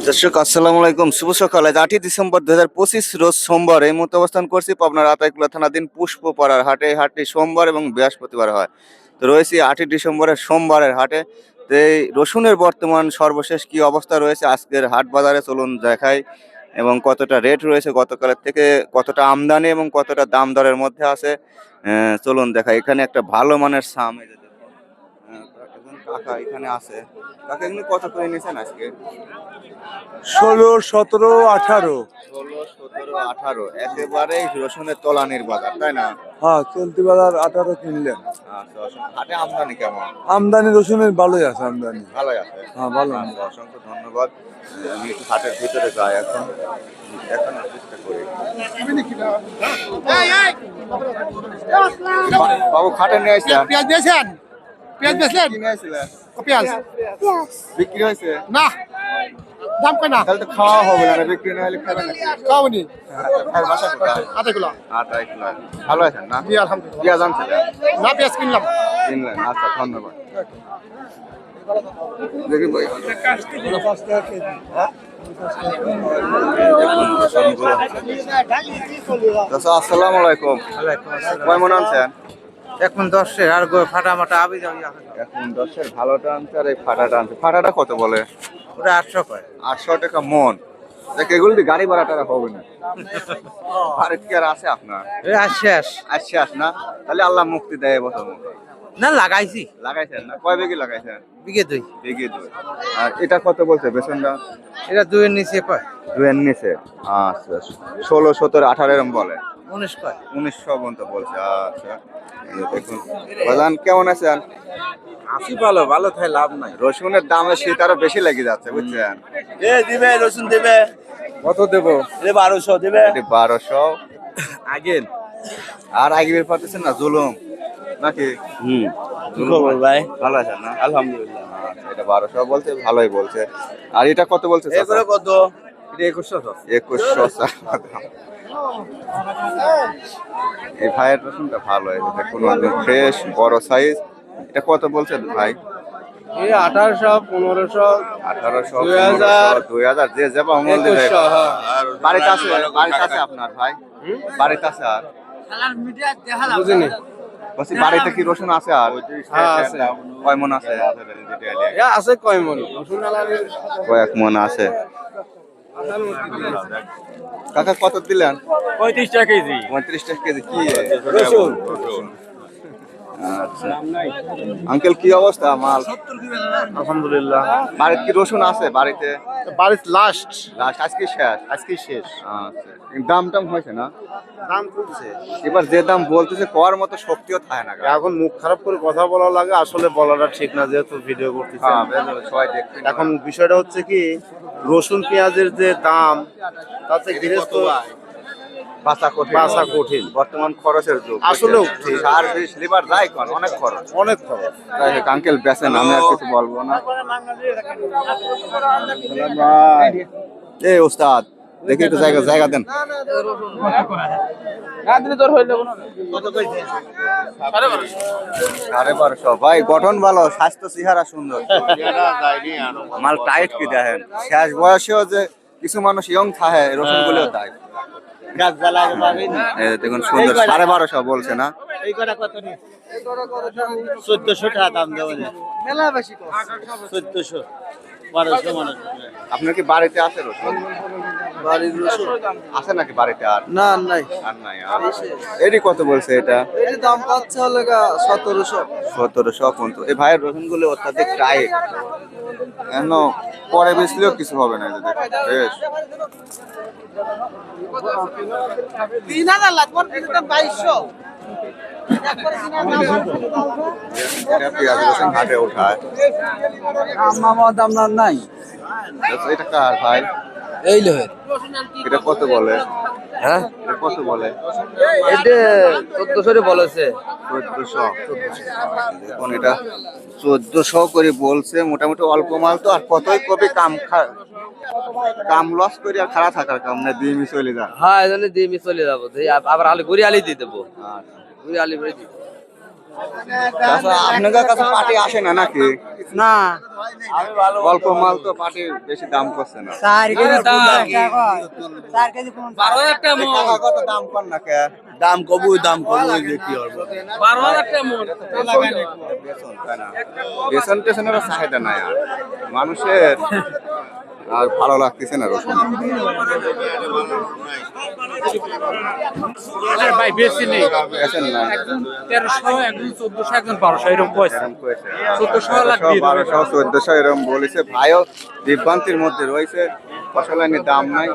দর্শক আসসালামু আলাইকুম, শুভ সকাল। আজ 8ই ডিসেম্বর 2025 রোজ সোমবার। এই মুহূর্তে অবস্থান করছি পাবনার আতাইকুলা থানাধীন পুষ্পপাড়ার হাটে। হাটটি সোমবার এবং বৃহস্পতিবার হয়। তো রয়েছি 8ই ডিসেম্বরের সোমবারের হাটে। তো এই রসুনের বর্তমান সর্বশেষ কি অবস্থা রয়েছে আজকের হাট বাজারে চলুন দেখাই, এবং কতটা রেট রয়েছে গতকালের থেকে, কতটা আমদানি এবং কতটা দাম দরের মধ্যে আছে চলুন দেখাই। এখানে একটা ভালো মানের সাম, এই যে দেখুন, একজন কাকা এখানে আছে। কাকা এগুলো কত করে নিয়েছেন আজকে? 16, 17, 18। 16, 17, 18 একেবারে রসুনের তলানির বাজার, তাই না? হ্যাঁ, চলতি বাজার 18 কিনলেন। আচ্ছা, হাটে আমদানি কেমন? আমদানি রসুনের ভালোই আছে আমদানি। ভালোই আছে। হ্যাঁ, ভালো। আচ্ছা, অসংখ্য ধন্যবাদ। আমি একটু হাটের ভিতরে যাই এখন, দেখানোর চেষ্টা করি। বাবু খাটে নিয়ে আসছেন? পেঁয়াজ দিয়েছেন? পেঁয়াজ বেচলেন? কি নিয়ে আসছিলেন? পেঁয়াজ বিক্রি হয়েছে? না, দাম কয় না, তাহলে তো খাওয়া হবে না, বিক্রি না হলে খাবেন নাকি? খাওয়াবনি। ভাইয়ের বাসা কোথায়? আধা আতাইকুলা। ভালো আছেন না? জি আলহামদুলিল্লাহ। পেঁয়াজ আনছিলেন? না, পেঁয়াজ কিনলাম। কিনলেন? আচ্ছা, ধন্যবাদ। দেখি ভাই, আসসালামু আলাইকুম। কেমন আছেন? এখন 10 আর ফাটা মাটা আবি যাবি এখন 10-এর ভালোটা আনছে আর এই ফাটাটা আনছে। ফাটাটা কত বলে? ওটা 800 কয়। 800 টাকা মন। দেখ, এগুলো দিয়ে গাড়ি ভাড়া টাড়া হবে না। আরে কি আর আছে আপনার? এই শেষ আস না, তাহলে আল্লাহ মুক্তি দেয় বছর মতো। না লাগাইছি লাগাইছেন না? কয় বিঘি লাগাইছেন? বিঘে 2। বিঘি 2। আর এটা কত বলছে বেতনটা? এটা 2 এর নিচে কয়। 2 এর নিচে। আচ্ছা, 16, 17, 18 এরকম বলে। 19 কয়। 1900 পর্যন্ত বলছে। আচ্ছা, এই যে দেখুন। বাজান কেমন আছেন? আসি ভালো ভালো থাই লাভ নাই। রসুনের দামে শীত আরো বেশি লেগে যাচ্ছে, বুঝছেন? দিবে রসুন দিবে। কত দেবো? 1200 দিবে। 1200 আগেন আর আগে বের পাচ্ছেন না, জুলুম নাকি? খবর ভাই? ভালো আছেন না? আলহামদুলিল্লাহ। আচ্ছা, এটা 1200 বলছে, ভালোই বলছে। আর এটা কত বলছে? এগুলো কত? এটা 2100। 2100। এই ভাইয়ের রসুনটা ভালো, এই যে দেখুন, একদম ফ্রেশ বড় সাইজ। এটা কত বলছেন ভাই? এই 1800, 1500, 1800, 2000, 2000 যে যাবো আমল দিবে। 2100। হ্যাঁ। বাড়িতে আছে আপনার ভাই? বাড়িতে আছে আর? বুঝিনি। বলছি বাড়িতে কি রসুন আছে আর? হ্যাঁ, আছে। কয় মন আছে? আছে কয় মন? রসুন কয়েক মন আছে। কাকা কত দিলেন? 35 টাকা কেজি। 35 টাকা কেজি। কি রসুন। আচ্ছা, আঙ্কেল কি অবস্থা মাল? আলহামদুলিল্লাহ। বাড়িতে কি রসুন আছে? বাড়িতে বাড়ির লাস্ট আজকে শেষ? আজকে শেষ। আচ্ছা, দাম টাম হয়েছে না? দাম কমছে। এবার যে দাম বলতেছে করার মতো শক্তিও থাকে না। এখন মুখ খারাপ করে কথা বলা লাগে, আসলে বলাটা ঠিক না, যেহেতু ভিডিও করতেছে। সবাই দেখতে। এখন বিষয়টা হচ্ছে কি, রসুন পেঁয়াজের যে দাম, তাতে গৃহস্থ বাঁচা কঠিন। বর্তমান খরচের যুগ আসলেও ঠিক। সার বিষ লিভার যাই কোন অনেক খরচ। অনেক খরচ। যাই হোক, আঙ্কেল বেচেন, আমি আর কিছু বলবো না। এই ওস্তাদ, দেখি একটু জায়গা দেন। 1250। ভাই গঠন ভালো, স্বাস্থ্য চেহারা সুন্দর, মাল টাইট কি দেখেন। শেষ বয়সেও যে কিছু মানুষ ইয়ং থাকে, রসুন গুলোও তাই। দেখুন সুন্দর। 1250 বলছে না? 1400 টাকা দাম দেওয়া যায়। মেলা বেশি 1400, 1200 মানুষ। আপনার কি বাড়িতে আছে রসুন? বাড়ির রসুন আছে নাকি বাড়িতে? আর না নাই। আর নাই। এরই কত বলছে এটা? এর দাম পাচ্ছে হলো 1700। 1700 পর্যন্ত। এই ভাইয়ের রসুন গুলো অত্যাধিক টাইট, কেন পরে বেচলেও কিছু হবে না। বেশ 3000 লাগবে, 2200। এটা পেঁয়াজ রসুন হাটে ওঠায়। দাম নাই। এটা কার ভাই? এই লোহের। এটা কত বলে? হ্যাঁ, এটা কত বলে? এটা 1400 বলেছে। 1400। দেখুন, এটা 1400 করে বলছে। মোটামুটি অল্প মাল তো, আর কতই কবি কাম লস করে আর খারাপ থাকার কাম না, দিয়ে চলে যান। হ্যাঁ, এই জন্য দিয়ে চলে যাবো। আবার আলু গুড়ি আলি দিয়ে দেবো। আচ্ছা, গুড়ি আলি ভরে দিই। চাচা, আপনাদের কাছে পাটি আসে না নাকি? না অল্প মাল তো পাটির বেশি দাম করছে না। 4 কেজি 4 কেজি 12,000 টাকা মন। কাকা কত দাম কর না কে? দাম কবু যে কি হবে 12,000 টাকা মন। বেতন, তাই না? বেতন টেশনের চাহিদা নাই আর মানুষের আর ভালো লাগতেছে না রসুন। ভাই বেশি নেই। বেতন নাই। 1300, একজন 1400, একজন 1200 এরকম পয়সা। এরকম করেছে। 1400 লাখ দিয়ে দেবে। 1200, 1400 এরকম বলেছে। ভাইও বিভ্রান্তির মধ্যে রয়েছে, ফসলের দাম নাই।